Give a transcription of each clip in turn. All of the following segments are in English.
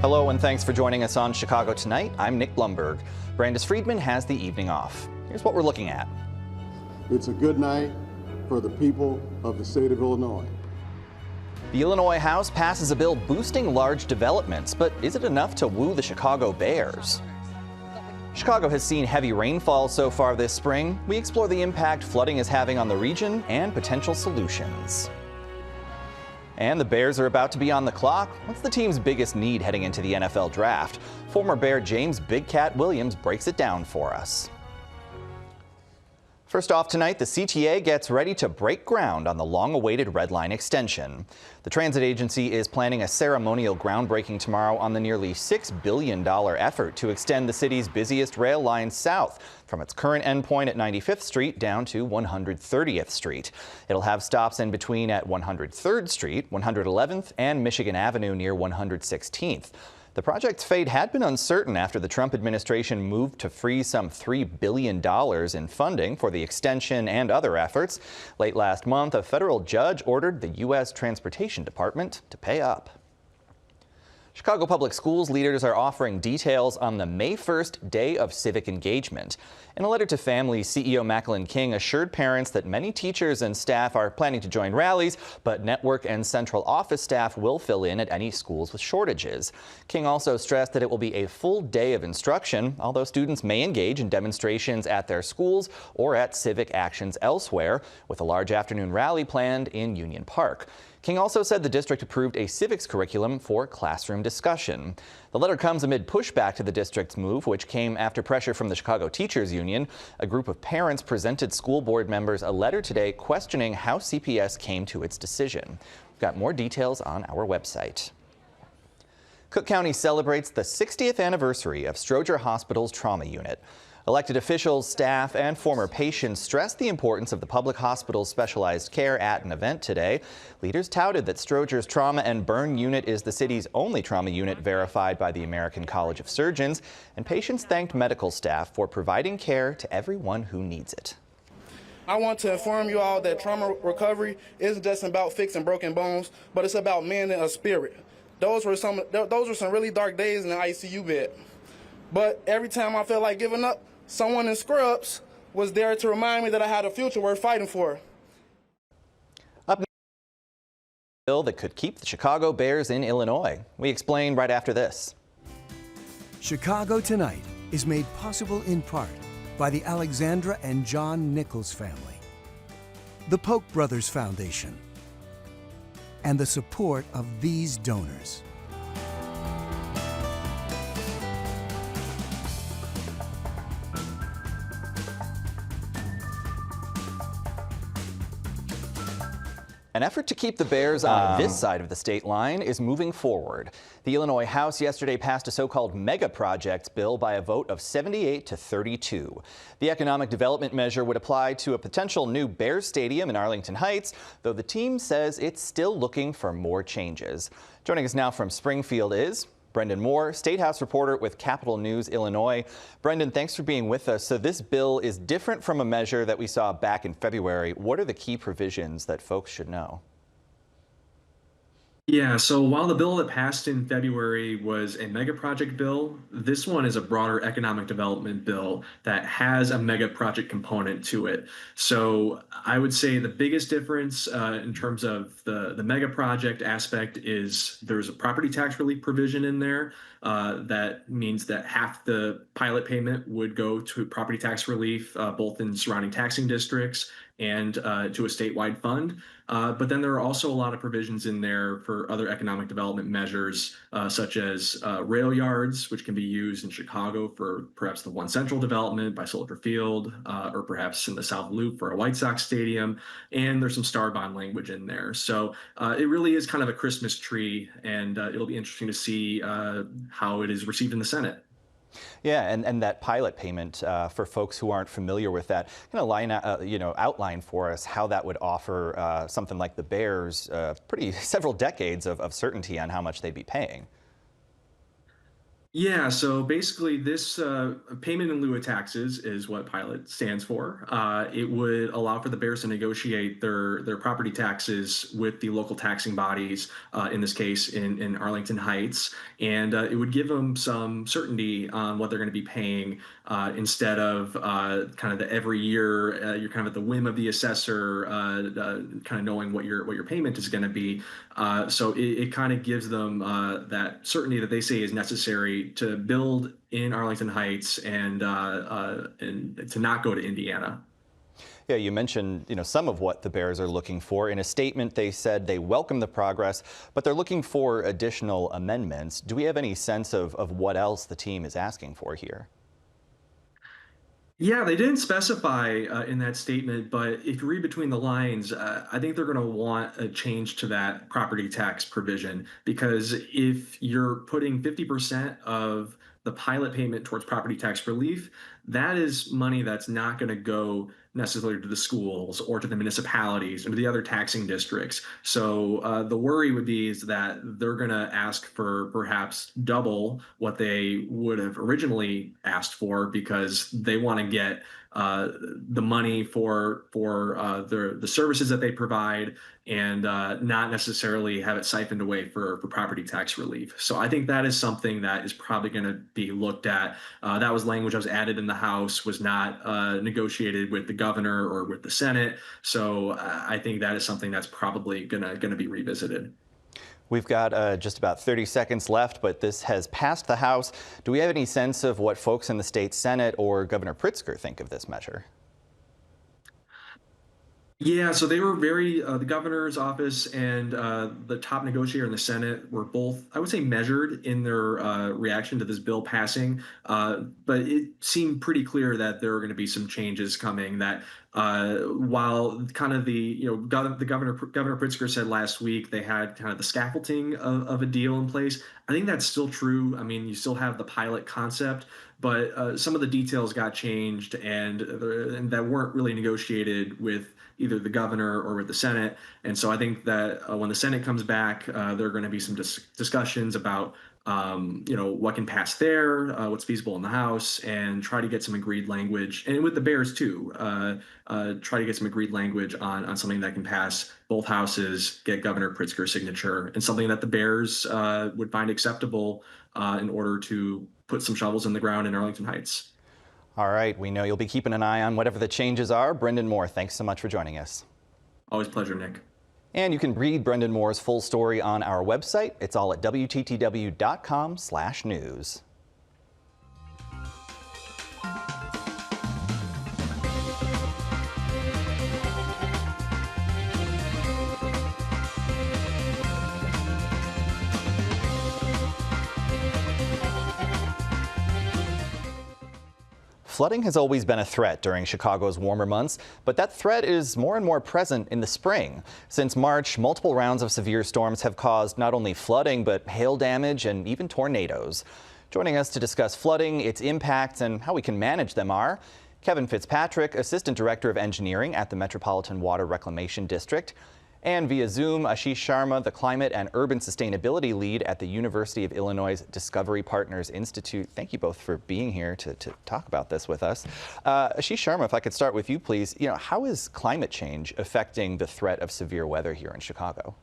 Hello and thanks for joining us on Chicago Tonight. I'm Nick Blumberg. Brandis Friedman has the evening off. Here's what we're looking at. It's a good night for the people of the state of Illinois. The Illinois House passes a bill boosting large developments, but is it enough to woo the Chicago Bears? Chicago has seen heavy rainfall so far this spring. We explore the impact flooding is having on the region and potential solutions. And the Bears are about to be on the clock. What's the team's biggest need heading into the NFL draft? Former Bear James Big Cat Williams breaks it down for us. First off tonight, the CTA gets ready to break ground on the long-awaited Red Line extension. The transit agency is planning a ceremonial groundbreaking tomorrow on the nearly $6 billion effort to extend the city's busiest rail line south from its current endpoint at 95th Street down to 130th Street. It'll have stops in between at 103rd Street, 111th, and Michigan Avenue near 116th. The project's fate had been uncertain after the Trump administration moved to freeze some $3 billion in funding for the extension and other efforts. Late last month, a federal judge ordered the U.S. Transportation Department to pay up. Chicago Public Schools leaders are offering details on the May 1st day of civic engagement. In a letter to families, CEO Macklin King assured parents that many teachers and staff are planning to join rallies, but network and central office staff will fill in at any schools with shortages. King also stressed that it will be a full day of instruction, although students may engage in demonstrations at their schools or at civic actions elsewhere, with a large afternoon rally planned in Union Park. King also said the district approved a civics curriculum for classroom discussion. The letter comes amid pushback to the district's move, which came after pressure from the Chicago Teachers Union. A group of parents presented school board members a letter today questioning how CPS came to its decision. We've got more details on our website. Cook County celebrates the 60th anniversary of Stroger Hospital's trauma unit. Elected officials, staff, and former patients stressed the importance of the public hospital's specialized care at an event today. Leaders touted that Stroger's trauma and burn unit is the city's only trauma unit verified by the American College of Surgeons, and patients thanked medical staff for providing care to everyone who needs it. I want to inform you all that trauma recovery isn't just about fixing broken bones, but it's about mending a spirit. Those were some really dark days in the ICU bed. But every time I felt like giving up, someone in scrubs was there to remind me that I had a future worth fighting for. Up next, a bill that could keep the Chicago Bears in Illinois. We explain right after this. Chicago Tonight is made possible in part by the Alexandra and John Nichols family, the Polk Brothers Foundation, and the support of these donors. An effort to keep the Bears on this side of the state line is moving forward. The Illinois House yesterday passed a so-called mega projects bill by a vote of 78 to 32. The economic development measure would apply to a potential new Bears stadium in Arlington Heights, though the team says it's still looking for more changes. Joining us now from Springfield is Brendan Moore, State House reporter with Capital News Illinois. Brendan, thanks for being with us. So this bill is different from a measure that we saw back in February. What are the key provisions that folks should know? Yeah, so while the bill that passed in February was a mega project bill, this one is a broader economic development bill that has a mega project component to it. So I would say the biggest difference in terms of the mega project aspect is there's a property tax relief provision in there. That means that half the pilot payment would go to property tax relief, both in surrounding taxing districts and to a statewide fund. But then there are also a lot of provisions in there for other economic development measures, such as rail yards, which can be used in Chicago for perhaps the One Central development by Soldier Field, or perhaps in the South Loop for a White Sox stadium. And there's some star bond language in there. So it really is kind of a Christmas tree, and it'll be interesting to see how it is received in the Senate. Yeah, and that pilot payment for folks who aren't familiar with that, outline for us how that would offer something like the Bears several decades of certainty on how much they'd be paying. Yeah, so basically, this payment in lieu of taxes is what pilot stands for. It would allow for the Bears to negotiate their property taxes with the local taxing bodies, in this case in Arlington Heights, and it would give them some certainty on what they're going to be paying instead of kind of the every year you're kind of at the whim of the assessor, kind of knowing what your payment is going to be. So it kind of gives them that certainty that they say is necessary to build in Arlington Heights and to not go to Indiana. Yeah, you mentioned, some of what the Bears are looking for. In a statement, they said they welcome the progress, but they're looking for additional amendments. Do we have any sense of what else the team is asking for here? Yeah, they didn't specify in that statement, but if you read between the lines, I think they're going to want a change to that property tax provision because if you're putting 50% of the pilot payment towards property tax relief, that is money that's not going to go necessarily to the schools or to the municipalities or to the other taxing districts. So the worry would be is that they're going to ask for perhaps double what they would have originally asked for because they want to get the money for the services that they provide and not necessarily have it siphoned away for property tax relief. So I think that is something that is probably going to be looked at. That was language that was added in the House, was not negotiated with the governor or with the Senate. So I think that is something that's probably going to be revisited. We've got just about 30 seconds left, but this has passed the House. Do we have any sense of what folks in the state Senate or Governor Pritzker think of this measure? Yeah, so they were the governor's office and the top negotiator in the Senate were both, I would say, measured in their reaction to this bill passing. But it seemed pretty clear that there were going to be some changes coming that while kind of the Governor Pritzker said last week they had kind of the scaffolding of a deal in place. I think that's still true. I mean, you still have the pilot concept, but some of the details got changed and that weren't really negotiated with either the governor or with the Senate. And so I think that when the Senate comes back, there are going to be some discussions about what can pass there, what's feasible in the House, and try to get some agreed language. And with the Bears too, try to get some agreed language on something that can pass both houses, get Governor Pritzker's signature, and something that the Bears would find acceptable in order to put some shovels in the ground in Arlington Heights. All right, we know you'll be keeping an eye on whatever the changes are. Brendan Moore, thanks so much for joining us. Always a pleasure, Nick. And you can read Brendan Moore's full story on our website. It's all at WTTW.com/news. Flooding has always been a threat during Chicago's warmer months, but that threat is more and more present in the spring. Since March, multiple rounds of severe storms have caused not only flooding, but hail damage and even tornadoes. Joining us to discuss flooding, its impacts, and how we can manage them are Kevin Fitzpatrick, Assistant Director of Engineering at the Metropolitan Water Reclamation District, and via Zoom, Ashish Sharma, the Climate and Urban Sustainability Lead at the University of Illinois Discovery Partners Institute. Thank you both for being here to talk about this with us. Ashish Sharma, if I could start with you, please. How is climate change affecting the threat of severe weather here in Chicago?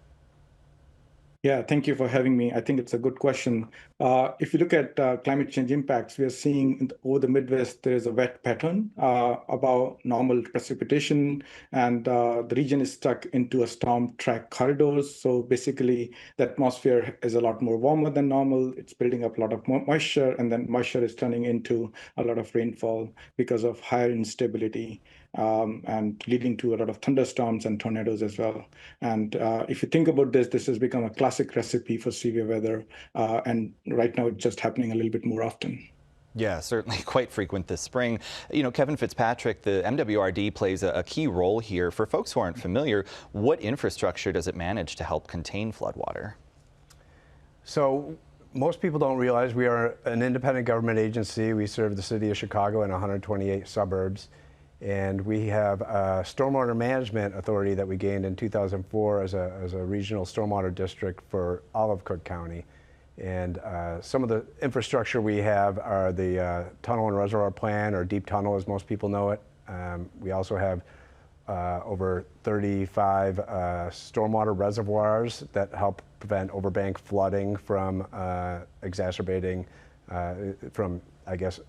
Yeah, thank you for having me. I think it's a good question. If you look at climate change impacts, we are seeing over the Midwest, there is a wet pattern above normal precipitation, and the region is stuck into a storm track corridors. So basically, the atmosphere is a lot more warmer than normal. It's building up a lot of moisture, and then moisture is turning into a lot of rainfall because of higher instability. And leading to a lot of thunderstorms and tornadoes as well. And if you think about this, this has become a classic recipe for severe weather. And right now it's just happening a little bit more often. Yeah, certainly quite frequent this spring. Kevin Fitzpatrick, the MWRD plays a key role here. For folks who aren't familiar, what infrastructure does it manage to help contain floodwater? So most people don't realize we are an independent government agency. We serve the city of Chicago and 128 suburbs. And we have a stormwater management authority that we gained in 2004 as a regional stormwater district for all of Cook County. And some of the infrastructure we have are the tunnel and reservoir plan, or deep tunnel as most people know it. We also have over 35 stormwater reservoirs that help prevent overbank flooding from exacerbating, from, I guess,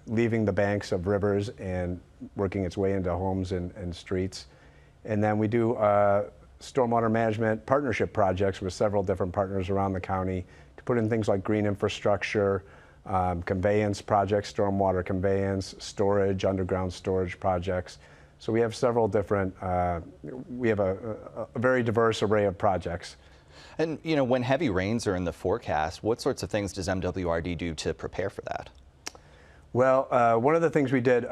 leaving the banks of rivers and working its way into homes and streets. And then we do stormwater management partnership projects with several different partners around the county to put in things like green infrastructure, conveyance projects, stormwater conveyance, storage, underground storage projects. So we have several different, we have a very diverse array of projects. And, you know, when heavy rains are in the forecast, what sorts of things does MWRD do to prepare for that? Well, one of the things we did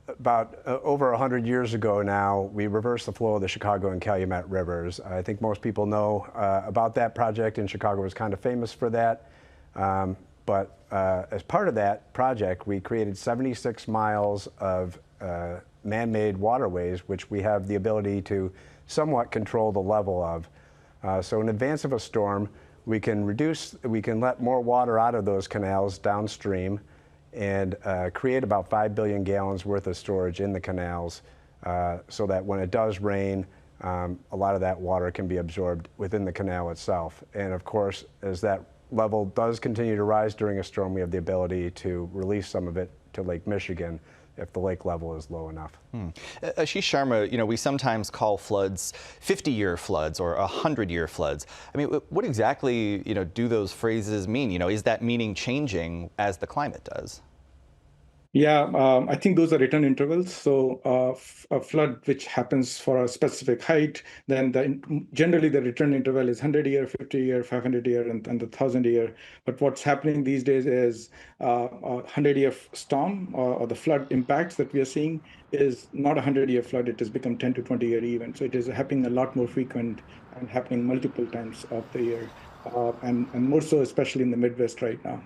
about over 100 years ago now, we reversed the flow of the Chicago and Calumet rivers. I think most people know about that project, and Chicago was kind of famous for that. But as part of that project, we created 76 miles of man-made waterways, which we have the ability to somewhat control the level of. So in advance of a storm, we can let more water out of those canals downstream and create about 5 billion gallons worth of storage in the canals, so that when it does rain, a lot of that water can be absorbed within the canal itself. And of course, as that level does continue to rise during a storm, we have the ability to release some of it to Lake Michigan if the lake level is low enough. Ashish Sharma, you know, we sometimes call floods 50-year floods or 100-year floods. I mean, what exactly, you know, do those phrases mean? You know, is that meaning changing as the climate does? Yeah, I think those are return intervals. So a flood which happens for a specific height, then generally the return interval is 100-year, 50-year, 500-year, and the 1,000-year. But what's happening these days is a 100-year storm or the flood impacts that we are seeing is not a 100-year flood. It has become 10 to 20-year even. So it is happening a lot more frequent and happening multiple times of the year, and more so especially in the Midwest right now.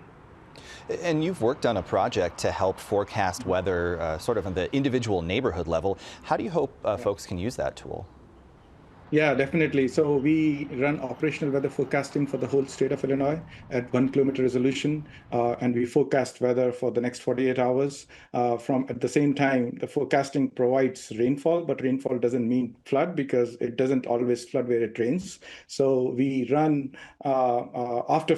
And you've worked on a project to help forecast weather sort of on the individual neighborhood level. How do you hope folks can use that tool? Yeah, definitely. So we run operational weather forecasting for the whole state of Illinois at 1 kilometer resolution, and we forecast weather for the next 48 hours. At the same time, the forecasting provides rainfall, but rainfall doesn't mean flood because it doesn't always flood where it rains. So we run after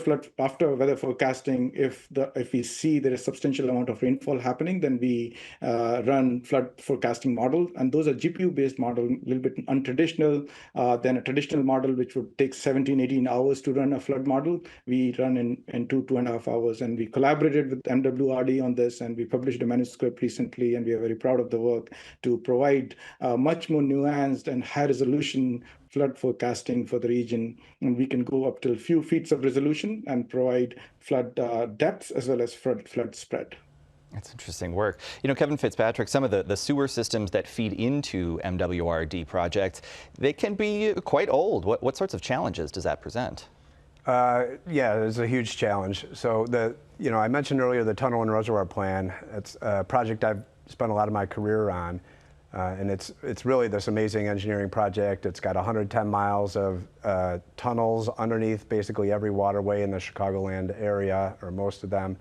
weather forecasting. If we see there is substantial amount of rainfall happening, then we run flood forecasting model, and those are GPU-based model, a little bit untraditional. Than a traditional model, which would take 17, 18 hours to run a flood model. We run in 2.5 hours. And we collaborated with MWRD on this, and we published a manuscript recently, and we are very proud of the work to provide much more nuanced and high resolution flood forecasting for the region. And we can go up to a few feet of resolution and provide flood depths as well as flood spread. That's interesting work. You know, Kevin Fitzpatrick, some of the sewer systems that feed into MWRD projects, they can be quite old. What sorts of challenges does that present? Yeah, it's a huge challenge. So I mentioned earlier the tunnel and reservoir plan. It's a project I've spent a lot of my career on, and it's really this amazing engineering project. It's got 110 miles of tunnels underneath basically every waterway in the Chicagoland area, or most of them.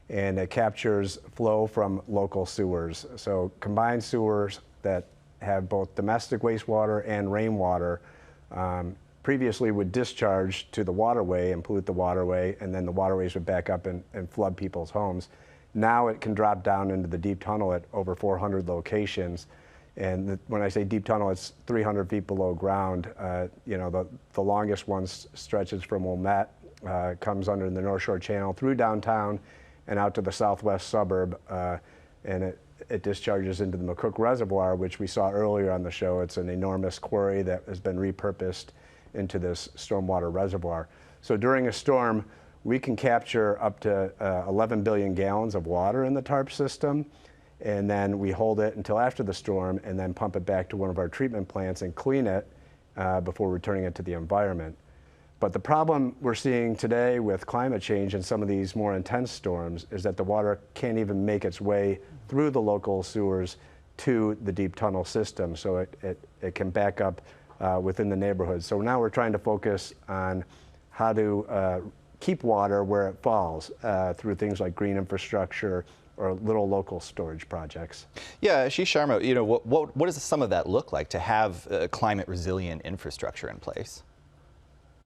And it captures flow from local sewers. So combined sewers that have both domestic wastewater and rainwater previously would discharge to the waterway and pollute the waterway, and then the waterways would back up and flood people's homes. Now it can drop down into the deep tunnel at over 400 locations. And when I say deep tunnel, it's 300 feet below ground. The longest one stretches from Wilmette, comes under the North Shore Channel through downtown and out to the southwest suburb, and it discharges into the McCook Reservoir, which we saw earlier on the show. It's an enormous quarry that has been repurposed into this stormwater reservoir. So during a storm, we can capture up to 11 billion gallons of water in the TARP system, and then we hold it until after the storm and then pump it back to one of our treatment plants and clean it before returning it to the environment. But the problem we're seeing today with climate change and some of these more intense storms is that the water can't even make its way through the local sewers to the deep tunnel system, so it can back up within the neighborhood. So now we're trying to focus on how to keep water where it falls through things like green infrastructure or little local storage projects. Yeah, Ashish Sharma, you know, what does some of that look like to have climate resilient infrastructure in place?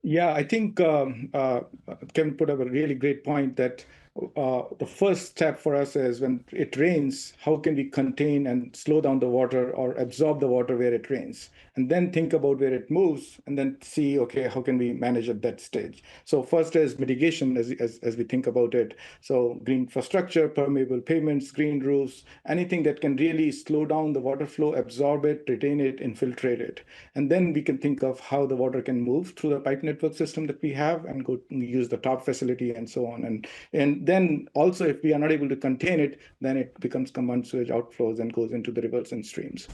Yeah, I think Kevin put up a really great point that the first step for us is when it rains, how can we contain and slow down the water or absorb the water where it rains? And then think about where it moves and then see, okay, how can we manage at that stage? So first is mitigation as we think about it. So green infrastructure, permeable pavements, green roofs, anything that can really slow down the water flow, absorb it, retain it, infiltrate it. And then we can think of how the water can move through the pipe network system that we have and go use the top facility and so on. And then also, if we are not able to contain it, then it becomes combined sewage outflows and goes into the rivers and streams.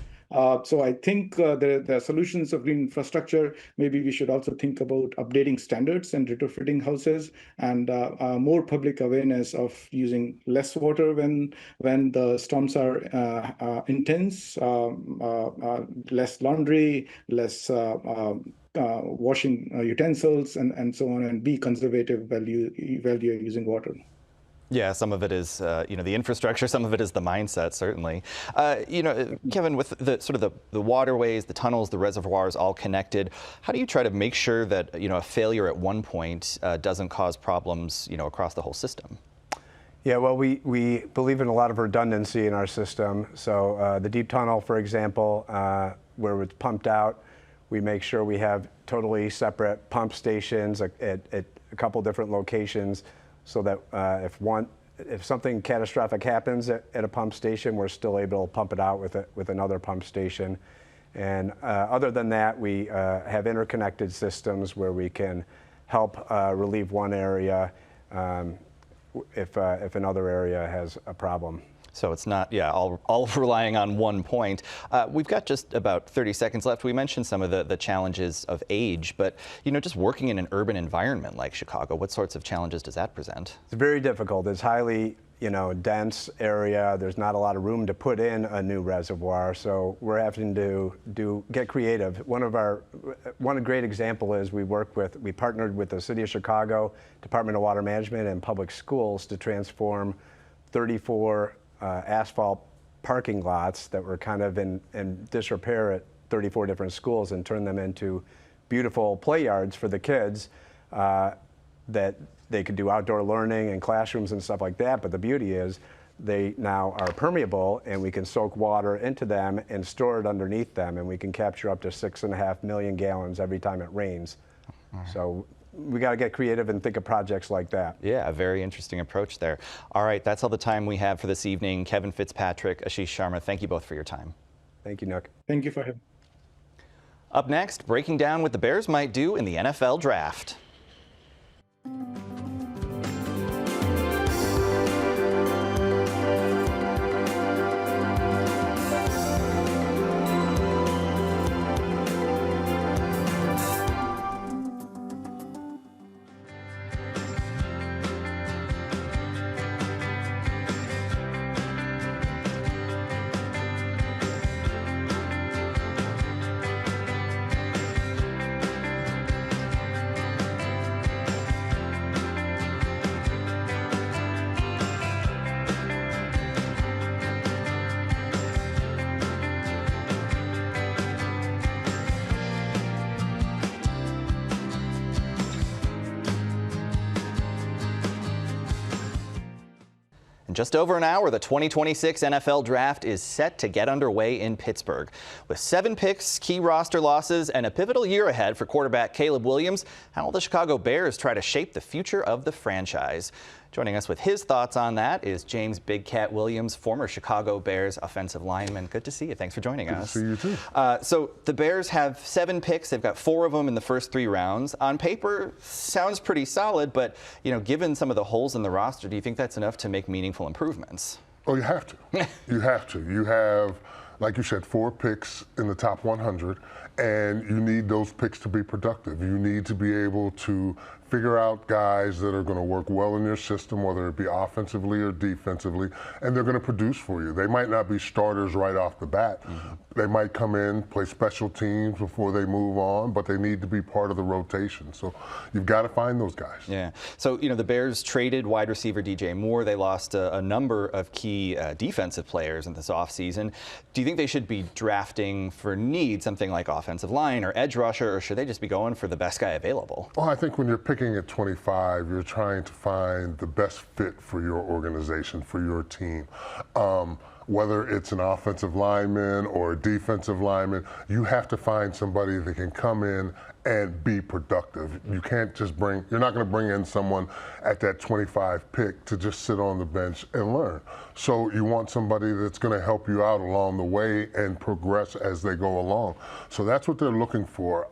So I think there are solutions of green infrastructure. Maybe we should also think about updating standards and retrofitting houses and more public awareness of using less water when the storms are intense, less laundry, less washing utensils and so on, and be conservative while you're using water. Yeah, some of it is, you know, the infrastructure. Some of it is the mindset, certainly. You know, Kevin, with the sort of the waterways, the tunnels, the reservoirs all connected, how do you try to make sure that, you know, a failure at one point doesn't cause problems, you know, across the whole system? Yeah, well, we believe in a lot of redundancy in our system. So the deep tunnel, for example, where it's pumped out, we make sure we have totally separate pump stations at a couple different locations, so that if something catastrophic happens at a pump station, we're still able to pump it out with another pump station. And other than that, we have interconnected systems where we can help relieve one area if another area has a problem. So it's not, yeah, all relying on one point. We've got just about 30 seconds left. We mentioned some of the challenges of age, but, you know, just working in an urban environment like Chicago, what sorts of challenges does that present? It's very difficult. It's highly, you know, dense area. There's not a lot of room to put in a new reservoir, so we're having to get creative. One great example is we partnered with the City of Chicago, Department of Water Management, and public schools to transform 34 asphalt parking lots that were kind of in disrepair at 34 different schools and turn them into beautiful play yards for the kids that they could do outdoor learning and classrooms and stuff like that. But the beauty is they now are permeable and we can soak water into them and store it underneath them, and we can capture up to 6.5 million gallons every time it rains. So we got to get creative and think of projects like that. Yeah, a very interesting approach there. All right, that's all the time we have for this evening. Kevin Fitzpatrick, Ashish Sharma, thank you both for your time. Thank you, Nook. Thank you for having me. Up next, breaking down what the Bears might do in the NFL Draft. In just over an hour, the 2026 NFL Draft is set to get underway in Pittsburgh. With 7 picks, key roster losses, and a pivotal year ahead for quarterback Caleb Williams, how will the Chicago Bears try to shape the future of the franchise? Joining us with his thoughts on that is James Big Cat Williams, former Chicago Bears offensive lineman. Good to see you. Thanks for joining us. Good to see you too. So the Bears have 7 picks. They've got 4 of them in the first 3 rounds. On paper, sounds pretty solid, but you know, given some of the holes in the roster, do you think that's enough to make meaningful improvements? Oh, you have to. You have to. You have, like you said, 4 picks in the top 100, and you need those picks to be productive. You need to be able to figure out guys that are going to work well in your system, whether it be offensively or defensively, and they're going to produce for you. They might not be starters right off the bat. They might come in, play special teams before they move on, but they need to be part of the rotation. So you've got to find those guys. Yeah. So, the Bears traded wide receiver DJ Moore. They lost a number of key defensive players in this offseason. Do you think they should be drafting for need something like offensive line or edge rusher, or should they just be going for the best guy available? Well, I think when you're picking at 25, you're trying to find the best fit for your organization, for your team. Whether it's an offensive lineman or a defensive lineman, you have to find somebody that can come in and be productive. You can't just you're not going to bring in someone at that 25 pick to just sit on the bench and learn. So you want somebody that's going to help you out along the way and progress as they go along. So that's what they're looking for.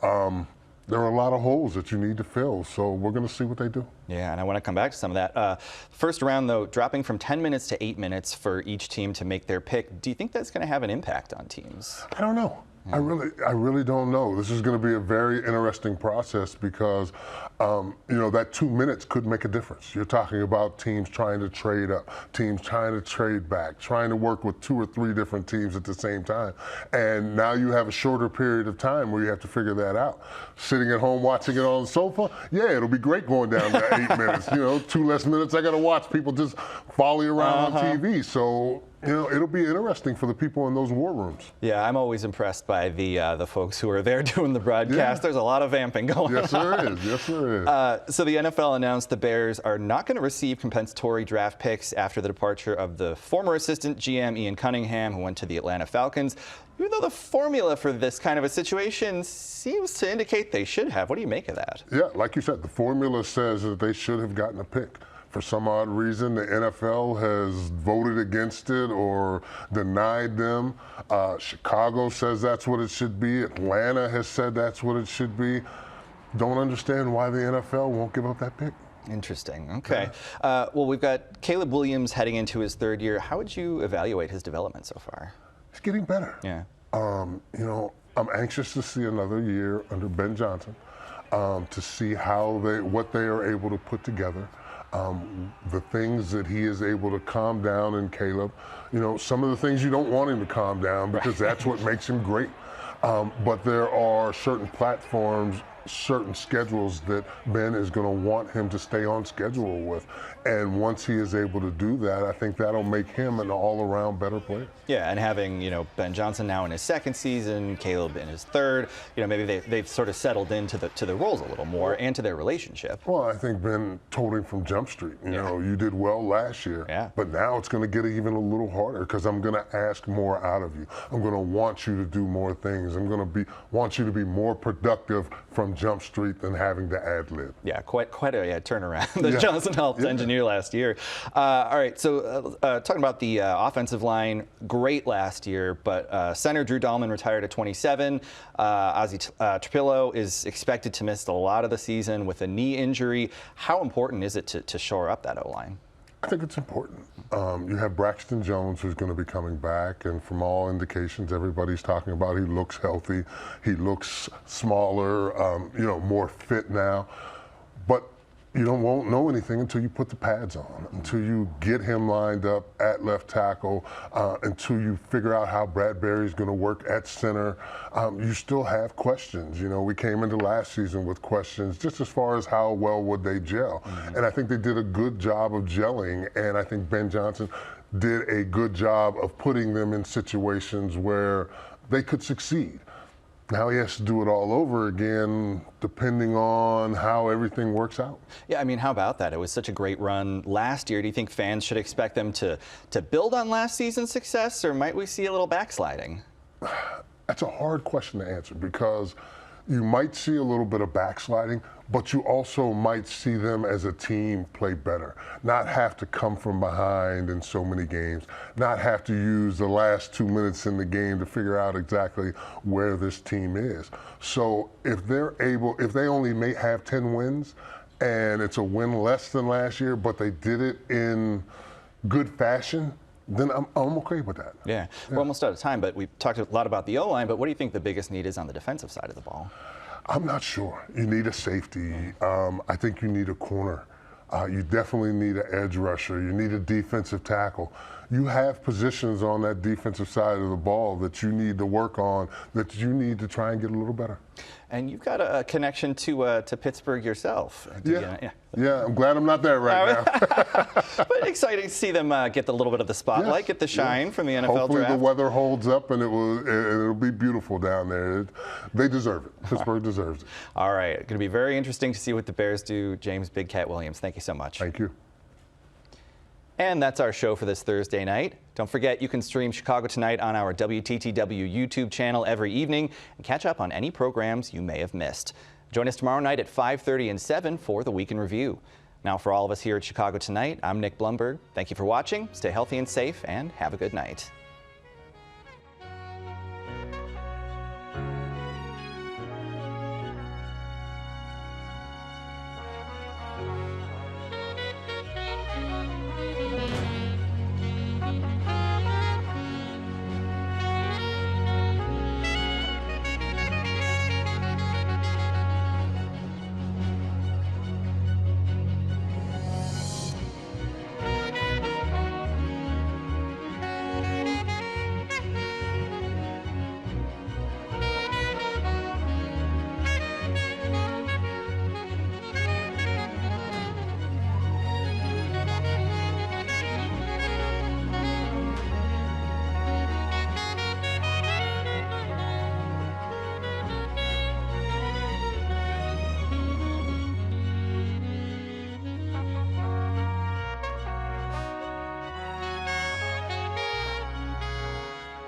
There are a lot of holes that you need to fill, so we're going to see what they do. Yeah, and I want to come back to some of that. First round, though, dropping from 10 minutes to 8 minutes for each team to make their pick. Do you think that's going to have an impact on teams? I don't know. I really don't know. This is going to be a very interesting process because, that 2 minutes could make a difference. You're talking about teams trying to trade up, teams trying to trade back, trying to work with 2 or 3 different teams at the same time. And now you have a shorter period of time where you have to figure that out. Sitting at home watching it on the sofa, yeah, it'll be great going down to 8 minutes. 2 less minutes I got to watch people just volley around on TV. So, it'll be interesting for the people in those war rooms. Yeah, I'm always impressed by the folks who are there doing the broadcast. Yeah. There's a lot of vamping going on. Yes, there is. Yes, there is. So the NFL announced the Bears are not going to receive compensatory draft picks after the departure of the former assistant GM Ian Cunningham, who went to the Atlanta Falcons. Even though the formula for this kind of a situation seems to indicate they should have. What do you make of that? Yeah, like you said, the formula says that they should have gotten a pick. For some odd reason, the NFL has voted against it or denied them. Chicago says that's what it should be. Atlanta has said that's what it should be. Don't understand why the NFL won't give up that pick. Interesting. Okay. Well, we've got Caleb Williams heading into his 3rd year. How would you evaluate his development so far? He's getting better. Yeah. I'm anxious to see another year under Ben Johnson to see what they are able to put together. The things that he is able to calm down in Caleb, some of the things you don't want him to calm down because that's what makes him great. But there are certain platforms, certain schedules that Ben is going to want him to stay on schedule with. And once he is able to do that, I think that'll make him an all-around better player. Yeah, and having, Ben Johnson now in his 2nd season, Caleb in his 3rd, maybe they've sort of settled into the roles a little more and to their relationship. Well, I think Ben told him from Jump Street, you did well last year, but now it's going to get even a little harder because I'm going to ask more out of you. I'm going to want you to do more things. I'm going to want you to be more productive from Jump Street than having to ad-lib. Yeah, quite a turnaround that Johnson helped engineer last year. All right, so talking about the offensive line, great last year, but center Drew Dahlman retired at 27. Ozzie Trapillo is expected to miss a lot of the season with a knee injury. How important is it to shore up that O-line? I think it's important. You have Braxton Jones, who's going to be coming back, and from all indications, everybody's talking about he looks healthy, he looks smaller, more fit now. But you won't know anything until you put the pads on, until you get him lined up at left tackle, until you figure out how Bradbury's going to work at center. You still have questions. We came into last season with questions just as far as how well would they gel. And I think they did a good job of gelling, and I think Ben Johnson did a good job of putting them in situations where they could succeed. Now he has to do it all over again, depending on how everything works out. Yeah, how about that? It was such a great run last year. Do you think fans should expect them to build on last season's success, or might we see a little backsliding? That's a hard question to answer because you might see a little bit of backsliding, but you also might see them as a team play better, not have to come from behind in so many games, not have to use the last 2 minutes in the game to figure out exactly where this team is. So if they only may have 10 wins and it's a win less than last year, but they did it in good fashion, then I'm okay with that. Yeah, we're almost out of time, but we've talked a lot about the O-line, but what do you think the biggest need is on the defensive side of the ball? I'm not sure. You need a safety. I think you need a corner. You definitely need an edge rusher. You need a defensive tackle. You have positions on that defensive side of the ball that you need to work on, that you need to try and get a little better. And you've got a connection to Pittsburgh yourself. Yeah, I'm glad I'm not there right now. But exciting to see them get the little bit of the spotlight, get the shine from the NFL Hopefully draft. the weather holds up and it'll be beautiful down there. They deserve it. Pittsburgh deserves it. All right, going to be very interesting to see what the Bears do. James Big Cat Williams, thank you so much. Thank you. And that's our show for this Thursday night. Don't forget, you can stream Chicago Tonight on our WTTW YouTube channel every evening and catch up on any programs you may have missed. Join us tomorrow night at 5:30 and 7 for the Week in Review. Now, for all of us here at Chicago Tonight, I'm Nick Blumberg. Thank you for watching. Stay healthy and safe, and have a good night.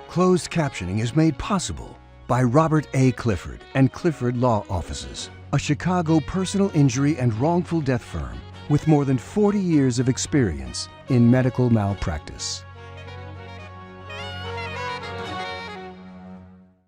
Closed captioning is made possible by Robert A. Clifford and Clifford Law Offices, a Chicago personal injury and wrongful death firm with more than 40 years of experience in medical malpractice.